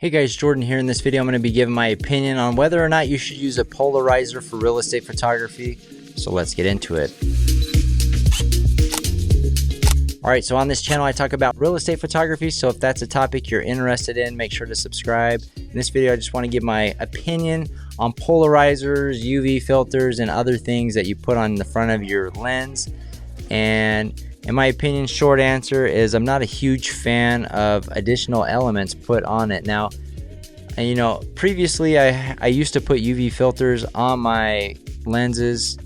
Hey guys, Jordan here. In this video, I'm going to be giving my opinion on whether or not you should use a polarizer for real estate photography. So let's get into it. Alright, so on this channel I talk about real estate photography, so if that's a topic you're interested in, make sure to subscribe. In this video I just want to give my opinion on polarizers, UV filters, and other things that you put on the front of your lens. And in my opinion, short answer is I'm not a huge fan of additional elements put on it. Now, you know, previously I used to put UV filters on my lenses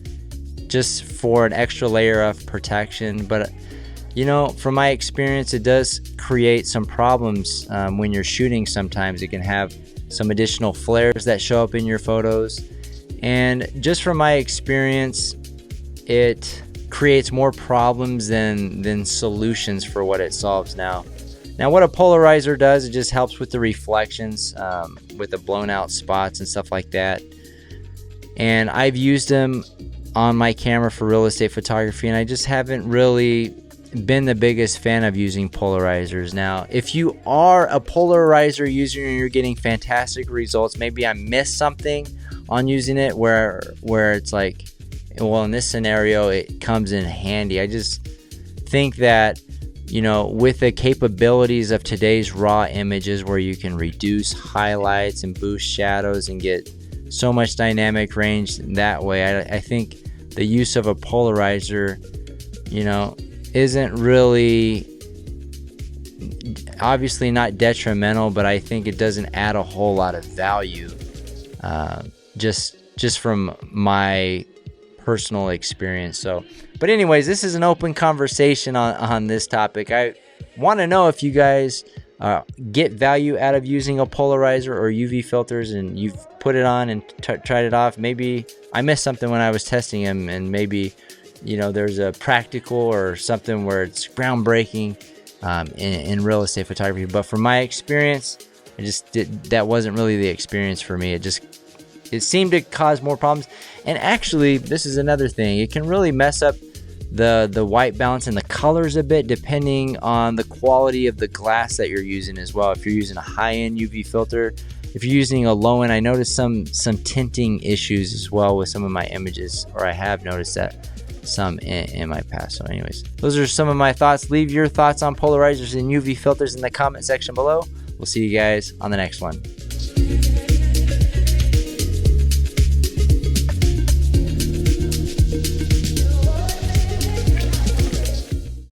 just for an extra layer of protection, but you know, from my experience, it does create some problems when you're shooting. Sometimes it can have some additional flares that show up in your photos, and just from my experience, it creates more problems than solutions for what it solves. Now what a polarizer does, it just helps with the reflections, with the blown out spots and stuff like that. And I've used them on my camera for real estate photography, and I just haven't really been the biggest fan of using polarizers. Now, if you are a polarizer user and you're getting fantastic results, maybe I missed something on using it where it's like, well, in this scenario it comes in handy. I just think that, you know, with the capabilities of today's raw images where you can reduce highlights and boost shadows and get so much dynamic range that way, I think the use of a polarizer, you know, isn't really, obviously not detrimental, but I think it doesn't add a whole lot of value, just from my personal experience. So, but anyways, this is an open conversation on this topic. I want to know if you guys get value out of using a polarizer or UV filters, and you've put it on and tried it off. Maybe I missed something when I was testing them, and maybe, you know, there's a practical or something where it's groundbreaking in real estate photography. But from my experience, that wasn't really the experience for me. It seemed to cause more problems. And actually, this is another thing. It can really mess up the white balance and the colors a bit, depending on the quality of the glass that you're using as well. If you're using a high-end UV filter, if you're using a low-end, I noticed some tinting issues as well with some of my images, or I have noticed that some in my past. So anyways, those are some of my thoughts. Leave your thoughts on polarizers and UV filters in the comment section below. We'll see you guys on the next one.